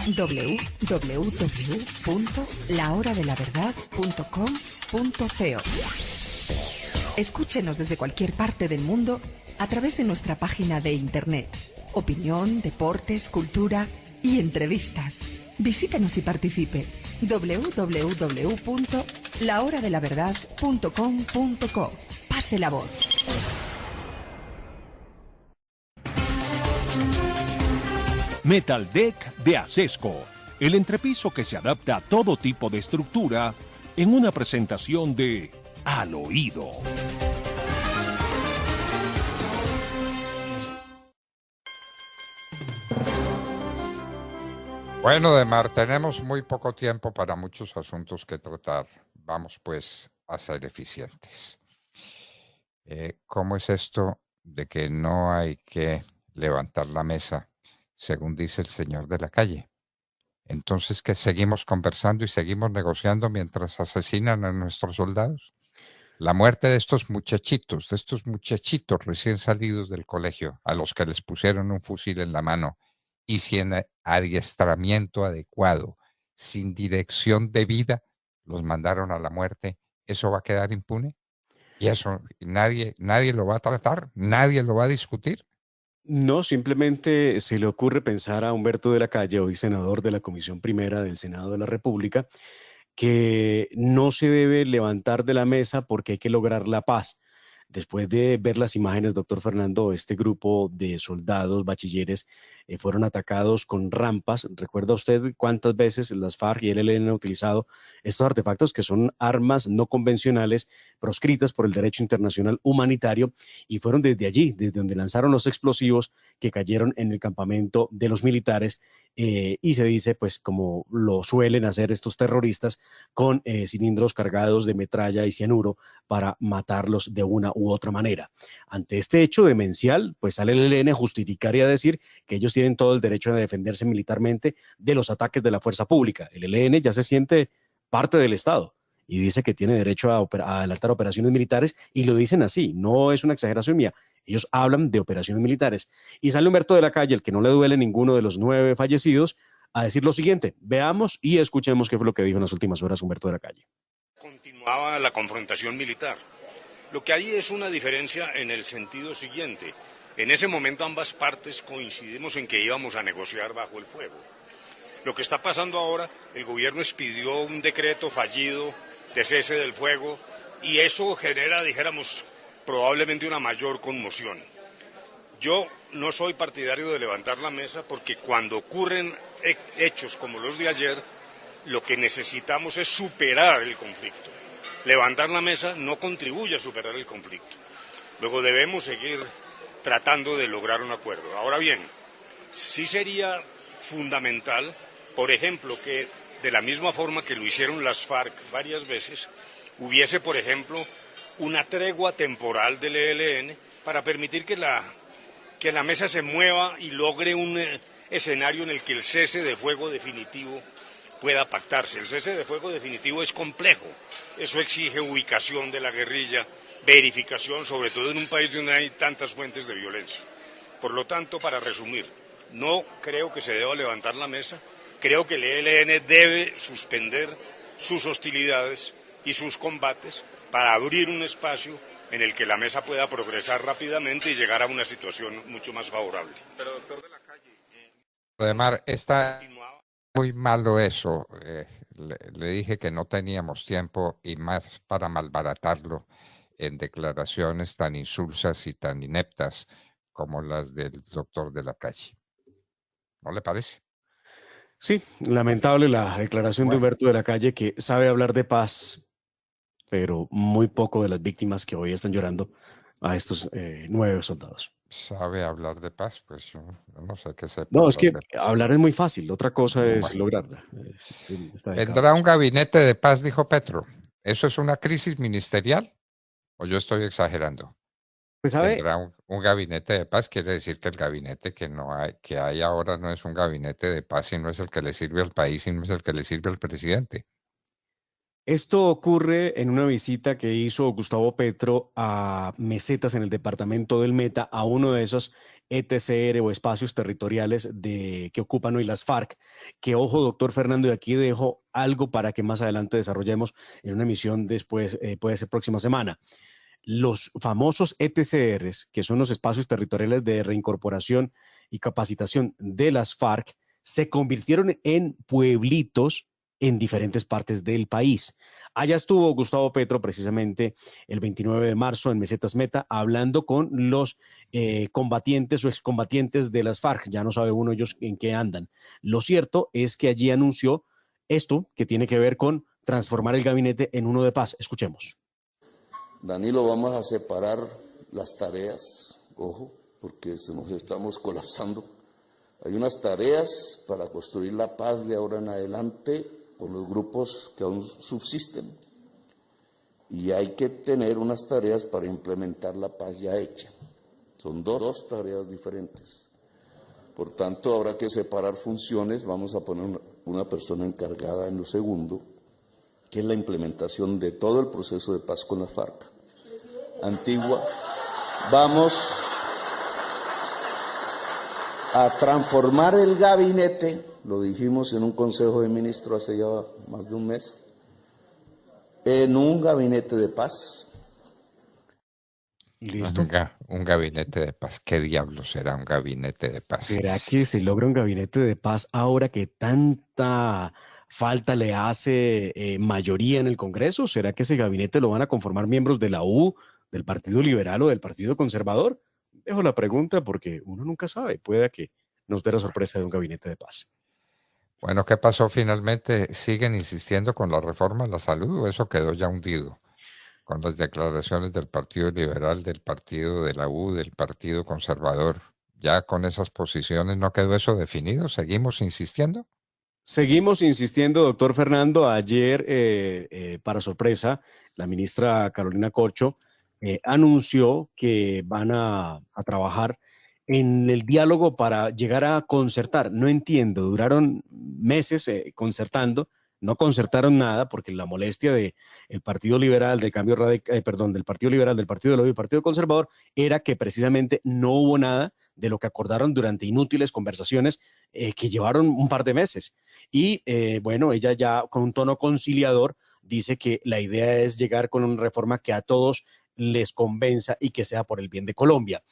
www.lahoradelaverdad.com.co. Escúchenos desde cualquier parte del mundo a través de nuestra página de internet. Opinión, deportes, cultura y entrevistas. Visítenos y participe. www.lahoradelaverdad.com.co. Pase la voz. Metal Deck de Acesco, el entrepiso que se adapta a todo tipo de estructura en una presentación de Al Oído. Bueno, Demar, tenemos muy poco tiempo para muchos asuntos que tratar. Vamos pues a ser eficientes. ¿Cómo es esto de que no hay que levantar la mesa, según dice el señor de la calle? Entonces, ¿qué? ¿Seguimos conversando y seguimos negociando mientras asesinan a nuestros soldados? La muerte de estos muchachitos recién salidos del colegio, a los que les pusieron un fusil en la mano y sin adiestramiento adecuado, sin dirección debida, los mandaron a la muerte. ¿Eso va a quedar impune? Y eso nadie lo va a tratar, nadie lo va a discutir. No, simplemente se le ocurre pensar a Humberto de la Calle, hoy senador de la Comisión Primera del Senado de la República, que no se debe levantar de la mesa porque hay que lograr la paz. Después de ver las imágenes, doctor Fernando, este grupo de soldados, bachilleres, fueron atacados con rampas. ¿Recuerda usted cuántas veces las FARC y el ELN han utilizado estos artefactos que son armas no convencionales proscritas por el derecho internacional humanitario? Y fueron desde allí, desde donde lanzaron los explosivos que cayeron en el campamento de los militares, y se dice, pues como lo suelen hacer estos terroristas, con cilindros cargados de metralla y cianuro para matarlos de una u otra manera. Ante este hecho demencial, pues sale el ELN a justificar y a decir que ellos tienen todo el derecho a defenderse militarmente de los ataques de la fuerza pública. El ELN ya se siente parte del Estado y dice que tiene derecho a adelantar operaciones militares, y lo dicen así, no es una exageración mía. Ellos hablan de operaciones militares. Y sale Humberto de la Calle, el que no le duele ninguno de los 9 fallecidos, a decir lo siguiente. Veamos y escuchemos qué fue lo que dijo en las últimas horas Humberto de la Calle. Continuaba la confrontación militar. Lo que hay es una diferencia en el sentido siguiente. En ese momento ambas partes coincidimos en que íbamos a negociar bajo el fuego. Lo que está pasando ahora, el gobierno expidió un decreto fallido de cese del fuego y eso genera, dijéramos, probablemente una mayor conmoción. Yo no soy partidario de levantar la mesa porque cuando ocurren hechos como los de ayer, lo que necesitamos es superar el conflicto. Levantar la mesa no contribuye a superar el conflicto. Luego debemos seguir tratando de lograr un acuerdo. Ahora bien, sí sería fundamental, por ejemplo, que de la misma forma que lo hicieron las FARC varias veces, hubiese, por ejemplo, una tregua temporal del ELN para permitir que la mesa se mueva y logre un escenario en el que el cese de fuego definitivo pueda pactarse. El cese de fuego definitivo es complejo, eso exige ubicación de la guerrilla, verificación, sobre todo en un país donde hay tantas fuentes de violencia. Por lo tanto, para resumir, no creo que se deba levantar la mesa, creo que el ELN debe suspender sus hostilidades y sus combates para abrir un espacio en el que la mesa pueda progresar rápidamente y llegar a una situación mucho más favorable. Pero, doctor de la Calle... Además, está muy malo eso. Le dije que no teníamos tiempo y más para malbaratarlo en declaraciones tan insulsas y tan ineptas como las del doctor de la Calle. ¿No le parece? Sí, lamentable la declaración de Humberto de la Calle, que sabe hablar de paz, pero muy poco de las víctimas que hoy están llorando a estos 9 soldados. ¿Sabe hablar de paz? Pues yo no sé qué sepa. No, es que hablar es muy fácil, otra cosa es lograrla. ¿Vendrá un gabinete de paz, dijo Petro? ¿Eso es una crisis ministerial? ¿O yo estoy exagerando? Pues sabe, ¿Vendrá un gabinete de paz? Quiere decir que el gabinete que hay ahora no es un gabinete de paz y no es el que le sirve al país y no es el que le sirve al presidente. esto ocurre en una visita que hizo Gustavo Petro a Mesetas en el departamento del Meta, a uno de esos ETCR o espacios territoriales que ocupan hoy las FARC. Que ojo, doctor Fernando, y aquí dejo algo para que más adelante desarrollemos en una emisión después, puede ser próxima semana. Los famosos ETCRs, que son los espacios territoriales de reincorporación y capacitación de las FARC, se convirtieron en pueblitos en diferentes partes del país. Allá estuvo Gustavo Petro precisamente el 29 de marzo en Mesetas Meta hablando con los combatientes o excombatientes de las FARC. Ya no sabe uno ellos en qué andan. Lo cierto es que allí anunció esto que tiene que ver con transformar el gabinete en uno de paz. Escuchemos. Danilo, vamos a separar las tareas, ojo, porque nos estamos colapsando. Hay unas tareas para construir la paz de ahora en adelante con los grupos que aún subsisten. Y hay que tener unas tareas para implementar la paz ya hecha. Son dos tareas diferentes. Por tanto, habrá que separar funciones. Vamos a poner una persona encargada en lo segundo, que es la implementación de todo el proceso de paz con la FARC antigua. Vamos a transformar el gabinete, lo dijimos en un consejo de ministros hace ya más de un mes, en un gabinete de paz. ¿Listo? Un gabinete de paz. ¿Qué diablos será un gabinete de paz? ¿Será que se logra un gabinete de paz ahora que tanta falta le hace mayoría en el Congreso? ¿Será que ese gabinete lo van a conformar miembros de la U, del Partido Liberal o del Partido Conservador? Dejo la pregunta porque uno nunca sabe. Puede que nos dé la sorpresa de un gabinete de paz. Bueno, ¿qué pasó finalmente? ¿Siguen insistiendo con la reforma a la salud o eso quedó ya hundido? Con las declaraciones del Partido Liberal, del Partido de la U, del Partido Conservador. ¿Ya con esas posiciones no quedó eso definido? ¿Seguimos insistiendo? Seguimos insistiendo, doctor Fernando. Ayer, para sorpresa, la ministra Carolina Corcho anunció que van a trabajar en el diálogo para llegar a concertar. No entiendo, duraron meses concertando, no concertaron nada porque la molestia del Partido Liberal, del Partido Liberal, del Partido de la U y del Partido Conservador era que precisamente no hubo nada de lo que acordaron durante inútiles conversaciones que llevaron un par de meses. Y bueno, ella ya con un tono conciliador dice que la idea es llegar con una reforma que a todos les convenza y que sea por el bien de Colombia.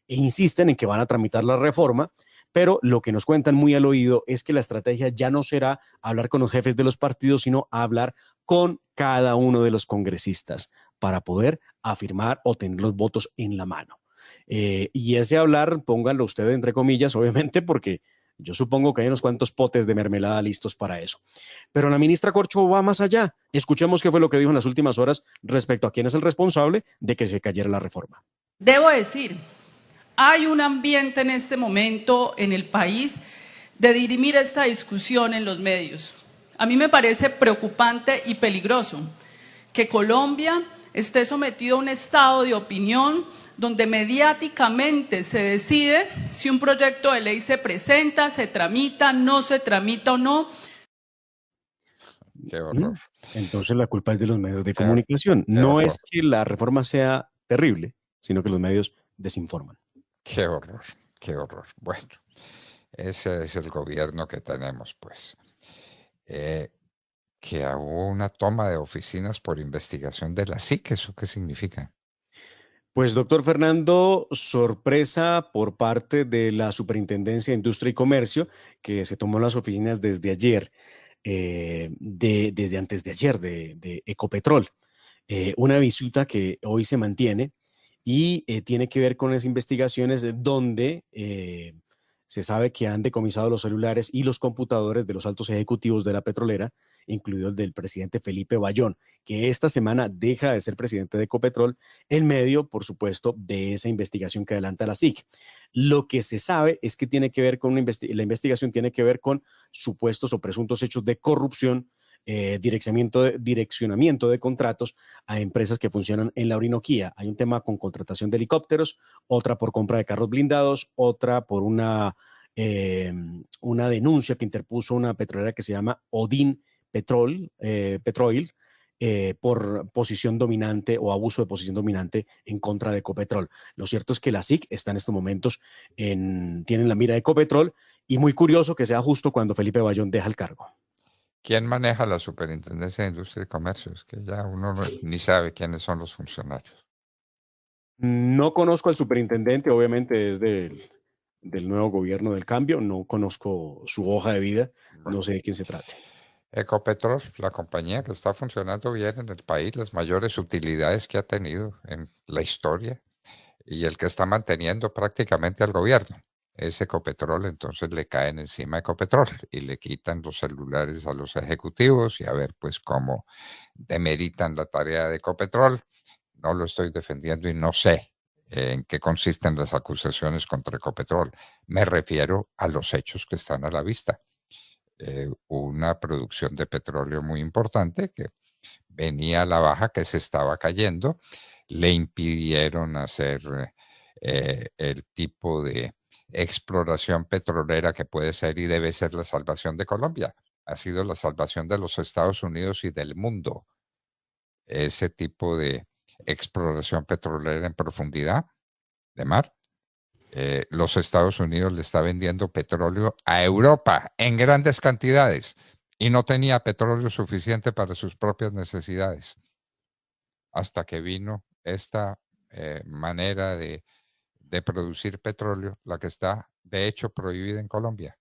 E insisten en que van a tramitar la reforma, pero lo que nos cuentan muy al oído es que la estrategia ya no será hablar con los jefes de los partidos, sino hablar con cada uno de los congresistas para poder afirmar o tener los votos en la mano. Y ese hablar, pónganlo ustedes entre comillas, obviamente, porque yo supongo que hay unos cuantos potes de mermelada listos para eso. Pero la ministra Corcho va más allá. Escuchemos qué fue lo que dijo en las últimas horas respecto a quién es el responsable de que se cayera la reforma. Debo decir, hay un ambiente en este momento en el país de dirimir esta discusión en los medios. A mí me parece preocupante y peligroso que Colombia esté sometido a un estado de opinión donde mediáticamente se decide si un proyecto de ley se presenta, se tramita, no se tramita o no. Qué horror. Entonces la culpa es de los medios de comunicación. No es que la reforma sea terrible, sino que los medios desinforman. Qué horror, qué horror. Bueno, ese es el gobierno que tenemos, pues. Que hubo una toma de oficinas por investigación de la SIC, ¿eso qué significa? Pues, doctor Fernando, sorpresa por parte de la Superintendencia de Industria y Comercio, que se tomó las oficinas desde ayer, desde antes de ayer, de Ecopetrol. Una visita que hoy se mantiene y tiene que ver con las investigaciones donde se sabe que han decomisado los celulares y los computadores de los altos ejecutivos de la petrolera, incluido el del presidente Felipe Bayón, que esta semana deja de ser presidente de Ecopetrol en medio, por supuesto, de esa investigación que adelanta la SIC. Lo que se sabe es que tiene que ver con la investigación tiene que ver con supuestos o presuntos hechos de corrupción, direccionamiento de contratos a empresas que funcionan en la Orinoquía. Hay un tema con contratación de helicópteros, otra por compra de carros blindados, otra por una denuncia que interpuso una petrolera que se llama Odin Petrol, por posición dominante o abuso de posición dominante en contra de Ecopetrol. Lo cierto es que la SIC está en estos momentos, tienen la mira de Ecopetrol, y muy curioso que sea justo cuando Felipe Bayón deja el cargo. ¿Quién maneja la Superintendencia de Industria y Comercio? Es que ya uno ni sabe quiénes son los funcionarios. No conozco al superintendente, obviamente es del nuevo gobierno del cambio, no conozco su hoja de vida, no sé de quién se trate. Ecopetrol, la compañía que está funcionando bien en el país, las mayores utilidades que ha tenido en la historia y el que está manteniendo prácticamente al gobierno. Es Ecopetrol, entonces le caen encima a Ecopetrol y le quitan los celulares a los ejecutivos y a ver pues cómo demeritan la tarea de Ecopetrol. No lo estoy defendiendo y no sé en qué consisten las acusaciones contra Ecopetrol. Me refiero a los hechos que están a la vista. Una producción de petróleo muy importante que venía a la baja, que se estaba cayendo, le impidieron hacer el tipo de exploración petrolera que puede ser y debe ser la salvación de Colombia. Ha sido la salvación de los Estados Unidos y del mundo. Ese tipo de exploración petrolera en profundidad de mar. Los Estados Unidos le está vendiendo petróleo a Europa en grandes cantidades y no tenía petróleo suficiente para sus propias necesidades. Hasta que vino esta manera de producir petróleo, la que está de hecho prohibida en Colombia.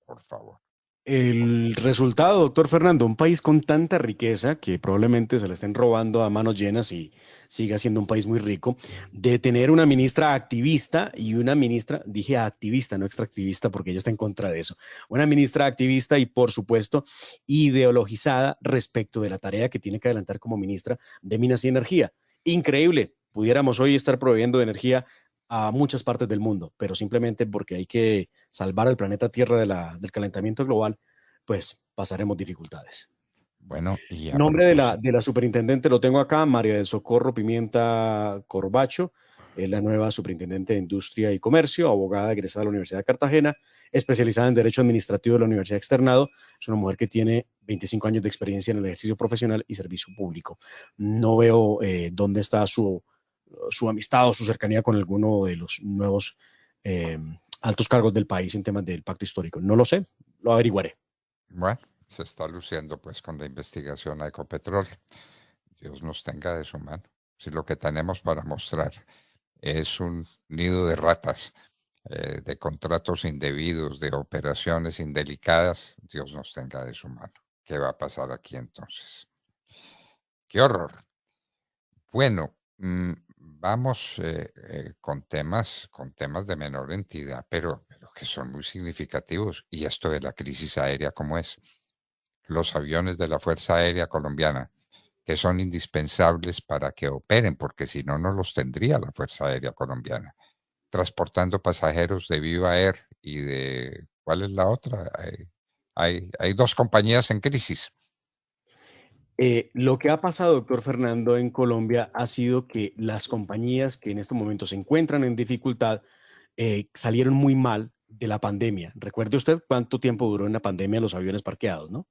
Por favor. El resultado, doctor Fernando, un país con tanta riqueza que probablemente se la estén robando a manos llenas y siga siendo un país muy rico, de tener una ministra activista y una ministra, dije activista, no extractivista, porque ella está en contra de eso, una ministra activista y por supuesto ideologizada respecto de la tarea que tiene que adelantar como ministra de Minas y Energía. Increíble, pudiéramos hoy estar proveyendo de energía a muchas partes del mundo, pero simplemente porque hay que salvar al planeta Tierra del calentamiento global, pues pasaremos dificultades. Bueno, y El nombre de la superintendente lo tengo acá, María del Socorro Pimienta Corbacho, es la nueva superintendente de Industria y Comercio, abogada egresada de la Universidad de Cartagena, especializada en Derecho Administrativo de la Universidad Externado. Es una mujer que tiene 25 años de experiencia en el ejercicio profesional y servicio público. No veo dónde está su amistad o su cercanía con alguno de los nuevos altos cargos del país en temas del pacto histórico. No lo sé, lo averiguaré. Bueno, se está luciendo pues con la investigación a Ecopetrol. Dios nos tenga de su mano. Si lo que tenemos para mostrar es un nido de ratas, de contratos indebidos, de operaciones indelicadas, Dios nos tenga de su mano. ¿Qué va a pasar aquí entonces? ¡Qué horror! Bueno, vamos con temas de menor entidad, pero que son muy significativos. Y esto de la crisis aérea, ¿cómo es? Los aviones de la Fuerza Aérea Colombiana, que son indispensables para que operen, porque si no, no los tendría la Fuerza Aérea Colombiana, transportando pasajeros de Viva Air y de, ¿cuál es la otra? Hay dos compañías en crisis. Lo que ha pasado, doctor Fernando, en Colombia ha sido que las compañías que en estos momentos se encuentran en dificultad salieron muy mal de la pandemia. Recuerde usted cuánto tiempo duró en la pandemia los aviones parqueados, ¿no?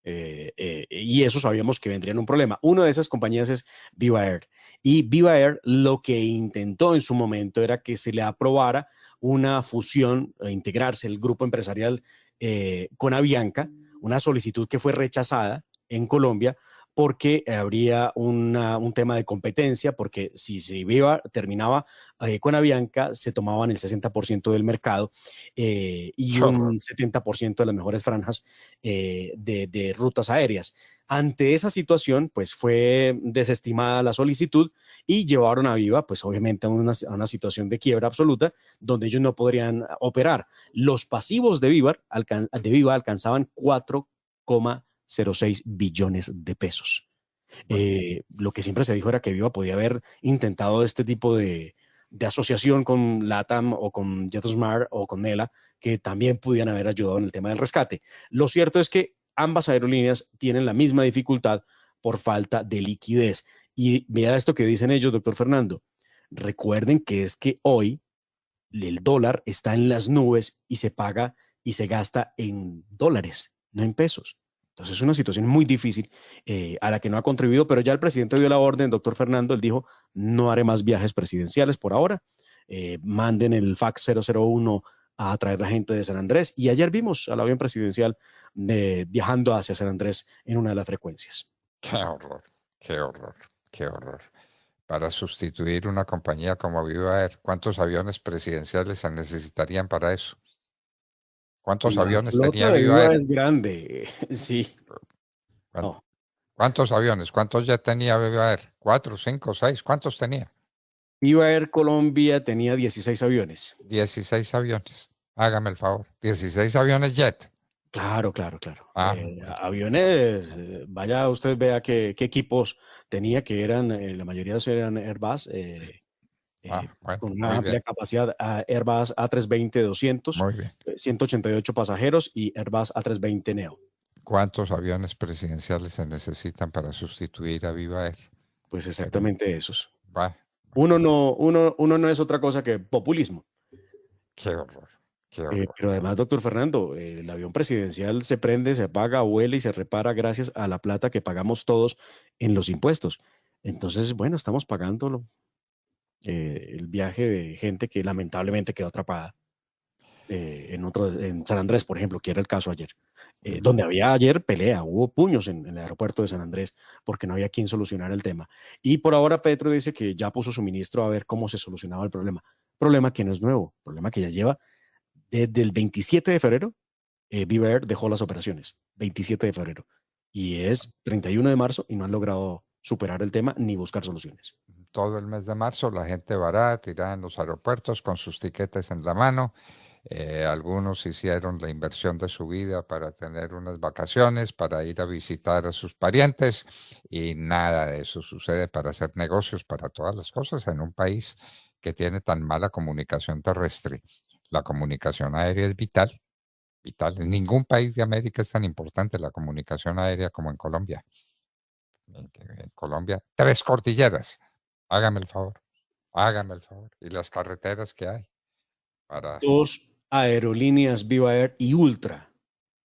Y eso sabíamos que vendría en un problema. Una de esas compañías es Viva Air. Y Viva Air lo que intentó en su momento era que se le aprobara una fusión, integrarse el grupo empresarial con Avianca, una solicitud que fue rechazada en Colombia porque habría un tema de competencia, porque si Viva terminaba con Avianca, se tomaban el 60% del mercado y un 70% de las mejores franjas de rutas aéreas. Ante esa situación, pues fue desestimada la solicitud y llevaron a Viva, pues obviamente a una situación de quiebra absoluta, donde ellos no podrían operar. Los pasivos de Viva alcanzaban 4,06 billones de pesos. Lo que siempre se dijo era que Viva podía haber intentado este tipo de asociación con LATAM o con JetSmart o con Nela, que también pudieran haber ayudado en el tema del rescate. Lo cierto es que ambas aerolíneas tienen la misma dificultad por falta de liquidez. Y mira esto que dicen ellos, doctor Fernando. Recuerden que es que hoy el dólar está en las nubes y se paga y se gasta en dólares, no en pesos. Entonces es una situación muy difícil a la que no ha contribuido, pero ya el presidente dio la orden, doctor Fernando, él dijo, no haré más viajes presidenciales por ahora, manden el fax 001 a traer la gente de San Andrés, y ayer vimos al avión presidencial viajando hacia San Andrés en una de las frecuencias. Qué horror, qué horror, qué horror. Para sustituir una compañía como Viva Air, ¿cuántos aviones presidenciales se necesitarían para eso? ¿Cuántos La aviones flota tenía de Viva Viva Air? es grande, sí. No. ¿Cuántos aviones? ¿Cuántos ya tenía Viva Air? ¿4, 5, 6? ¿Cuántos tenía? Viva Air Colombia tenía 16 aviones. 16 aviones. Hágame el favor. 16 aviones jet. Claro. Ah, Aviones, vaya usted vea qué equipos tenía, que eran, la mayoría eran Airbus, bueno, con una muy amplia bien, capacidad, Airbus A320-200, muy bien. 188 pasajeros y Airbus A320 Neo. ¿Cuántos aviones presidenciales se necesitan para sustituir a Viva Air? Pues exactamente esos. Va, Uno no es otra cosa que populismo. qué horror, qué horror. Pero además, doctor Fernando, el avión presidencial se prende, se apaga, vuela y se repara gracias a la plata que pagamos todos en los impuestos. Entonces, bueno, estamos pagando el viaje de gente que lamentablemente quedó atrapada en San Andrés, por ejemplo, que era el caso ayer, donde había ayer pelea, hubo puños en el aeropuerto de San Andrés porque no había quien solucionar el tema. Y por ahora Petro dice que ya puso su ministro a ver cómo se solucionaba el problema que no es nuevo, problema que ya lleva desde el 27 de febrero. Viva Air dejó las operaciones, 27 de febrero, y es 31 de marzo y no han logrado superar el tema ni buscar soluciones. Todo el mes de marzo la gente varada, tirada en los aeropuertos con sus tiquetes en la mano. Algunos hicieron la inversión de su vida para tener unas vacaciones, para ir a visitar a sus parientes, y nada de eso sucede para hacer negocios, para todas las cosas en un país que tiene tan mala comunicación terrestre. La comunicación aérea es vital, vital. En ningún país de América es tan importante la comunicación aérea como en Colombia. En Colombia, 3 cordilleras. Hágame el favor, hágame el favor. Y las carreteras que hay para... 2 aerolíneas, Viva Air y Ultra,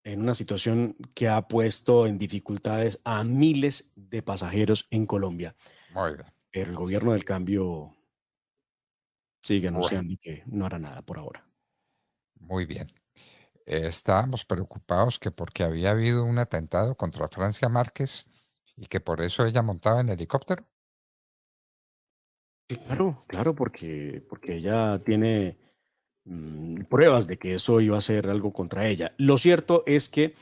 en una situación que ha puesto en dificultades a miles de pasajeros en Colombia. Muy bien. Pero el gobierno del cambio sigue Bueno, anunciando que no hará nada por ahora. muy bien. Estábamos preocupados que porque había habido un atentado contra Francia Márquez y que por eso ella montaba en helicóptero. Sí, claro, porque ella tiene pruebas de que eso iba a ser algo contra ella. Lo cierto es que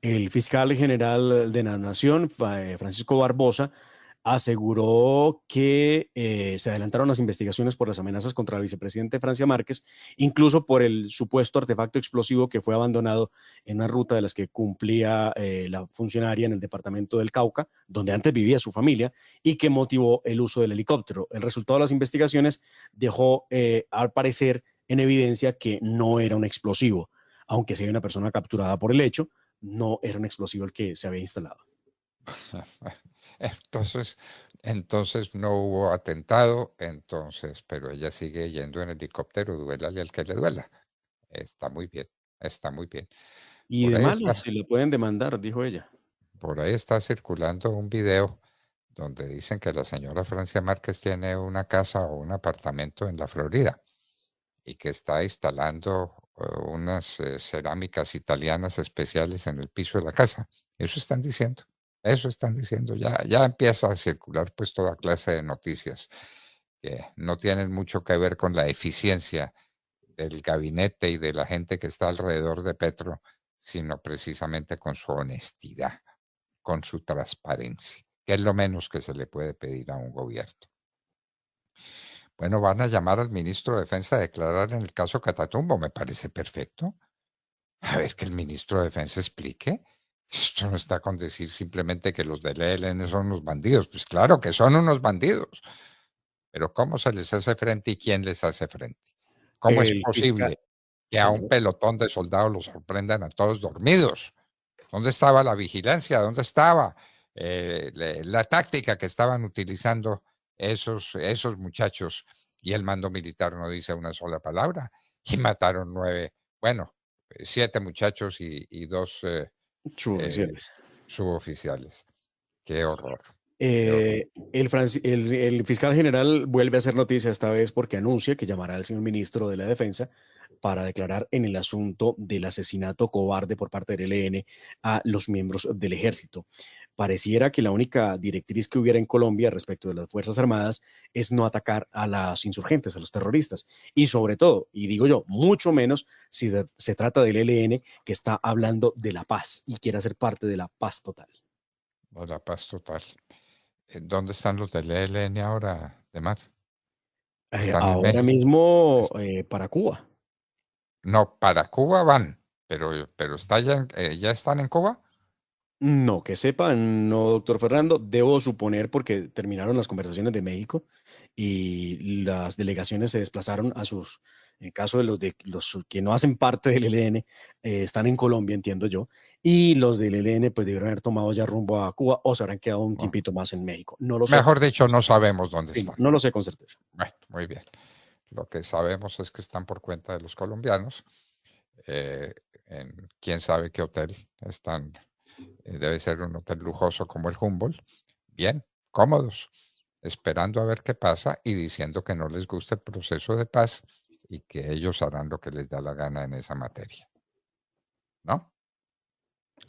el fiscal general de la Nación, Francisco Barbosa, aseguró que se adelantaron las investigaciones por las amenazas contra el vicepresidente Francia Márquez, incluso por el supuesto artefacto explosivo que fue abandonado en una ruta de las que cumplía la funcionaria en el departamento del Cauca, donde antes vivía su familia, y que motivó el uso del helicóptero. El resultado de las investigaciones dejó, al parecer, en evidencia que no era un explosivo, aunque sí hay una persona capturada por el hecho, no era un explosivo el que se había instalado. Entonces no hubo atentado, pero ella sigue yendo en helicóptero, duélale al que le duela. Está muy bien, está muy bien. Y Por de ahí malas está, se le pueden demandar, dijo ella. por ahí está circulando un video donde dicen que la señora Francia Márquez tiene una casa o un apartamento en la Florida y que está instalando unas cerámicas italianas especiales en el piso de la casa. Eso están diciendo. Eso están diciendo. Ya empieza a circular pues toda clase de noticias que no tienen mucho que ver con la eficiencia del gabinete y de la gente que está alrededor de Petro, sino precisamente con su honestidad, con su transparencia, que es lo menos que se le puede pedir a un gobierno. Bueno, van a llamar al ministro de Defensa a declarar en el caso Catatumbo. Me parece perfecto. A ver que el ministro de Defensa explique. Esto no está con decir simplemente que los del ELN son unos bandidos. Pues claro que son unos bandidos. Pero ¿cómo se les hace frente y quién les hace frente? ¿Cómo es El fiscal, posible que a un señor, pelotón de soldados los sorprendan a todos dormidos? ¿Dónde estaba la vigilancia? ¿Dónde estaba la táctica que estaban utilizando esos muchachos? Y el mando militar no dice una sola palabra. Y mataron 7 muchachos y 2 suboficiales. suboficiales. Qué horror. El fiscal general vuelve a hacer noticia esta vez porque anuncia que llamará al señor ministro de la Defensa para declarar en el asunto del asesinato cobarde por parte del ELN a los miembros del ejército. Pareciera que la única directriz que hubiera en Colombia respecto de las Fuerzas Armadas es no atacar a los insurgentes, a los terroristas. Y sobre todo, y digo yo, mucho menos si se trata del ELN, que está hablando de la paz y quiere hacer parte de la paz total. De la paz total. ¿Dónde están los del ELN ahora, Demar? Ahora mismo para Cuba. No, para Cuba van, pero ¿ya están en Cuba? No, que sepan, no, doctor Fernando, debo suponer porque terminaron las conversaciones de México y las delegaciones se desplazaron en caso de los que no hacen parte del ELN, están en Colombia, entiendo yo, y los del ELN pues debieron haber tomado ya rumbo a Cuba o se habrán quedado un tiempito más en México. No lo sé. Mejor dicho, no sabemos dónde están. No lo sé con certeza. Bueno, muy bien. Lo que sabemos es que están por cuenta de los colombianos. En quién sabe qué hotel están. Debe ser un hotel lujoso como el Humboldt. Bien, cómodos, esperando a ver qué pasa y diciendo que no les gusta el proceso de paz y que ellos harán lo que les da la gana en esa materia. ¿No?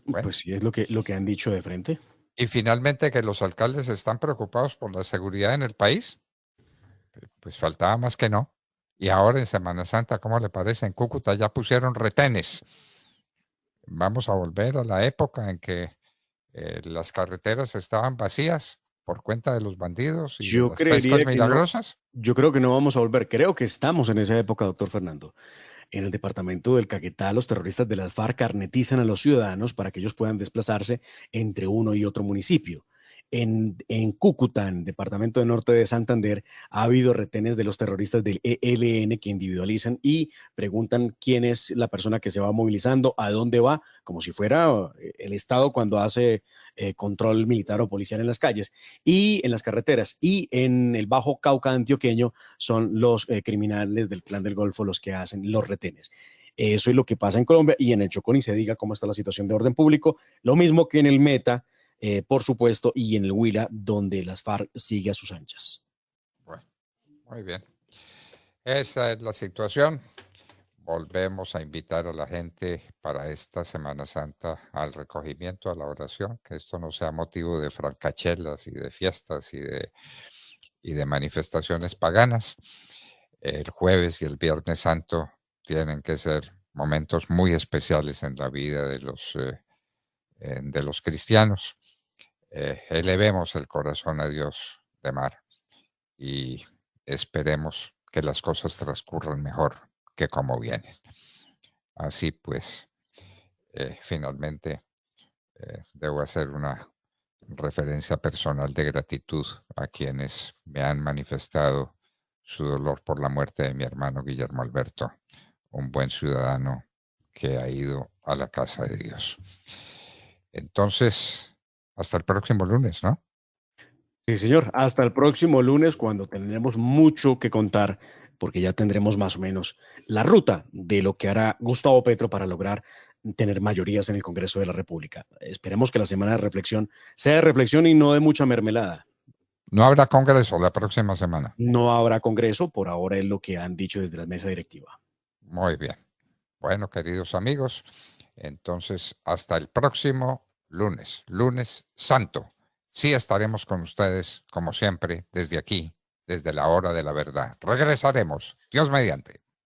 Bueno. Pues sí, es lo que han dicho de frente. Y finalmente que los alcaldes están preocupados por la seguridad en el país. Pues faltaba más que no. Y ahora en Semana Santa, ¿cómo le parece? En Cúcuta ya pusieron retenes. Vamos a volver a la época en que las carreteras estaban vacías por cuenta de los bandidos y de las pescas milagrosas. Yo creo que no vamos a volver. Creo que estamos en esa época, doctor Fernando. En el departamento del Caquetá, los terroristas de las FARC carnetizan a los ciudadanos para que ellos puedan desplazarse entre uno y otro municipio. En Cúcuta, en el departamento de norte de Santander, ha habido retenes de los terroristas del ELN que individualizan y preguntan quién es la persona que se va movilizando, a dónde va, como si fuera el Estado cuando hace control militar o policial en las calles y en las carreteras. Y en el Bajo Cauca antioqueño son los criminales del Clan del Golfo los que hacen los retenes. Eso es lo que pasa en Colombia y en el Chocó ni se diga cómo está la situación de orden público, lo mismo que en el Meta, por supuesto, y en el Huila, donde las FARC sigue a sus anchas. Bueno, muy bien. Esa es la situación. Volvemos a invitar a la gente para esta Semana Santa al recogimiento, a la oración, que esto no sea motivo de francachelas y de fiestas y de manifestaciones paganas. El jueves y el Viernes Santo tienen que ser momentos muy especiales en la vida de los cristianos. Elevemos el corazón a Dios, Demar, y esperemos que las cosas transcurran mejor que como vienen. Así pues, finalmente debo hacer una referencia personal de gratitud a quienes me han manifestado su dolor por la muerte de mi hermano Guillermo Alberto, un buen ciudadano que ha ido a la casa de Dios. Entonces, hasta el próximo lunes, ¿no? Sí, señor. Hasta el próximo lunes, cuando tendremos mucho que contar, porque ya tendremos más o menos la ruta de lo que hará Gustavo Petro para lograr tener mayorías en el Congreso de la República. Esperemos que la semana de reflexión sea de reflexión y no de mucha mermelada. No habrá Congreso la próxima semana. No habrá Congreso, por ahora es lo que han dicho desde la mesa directiva. Muy bien. Bueno, queridos amigos, entonces hasta el próximo lunes, lunes santo. Sí estaremos con ustedes, como siempre, desde aquí, desde la hora de la verdad. Regresaremos, Dios mediante.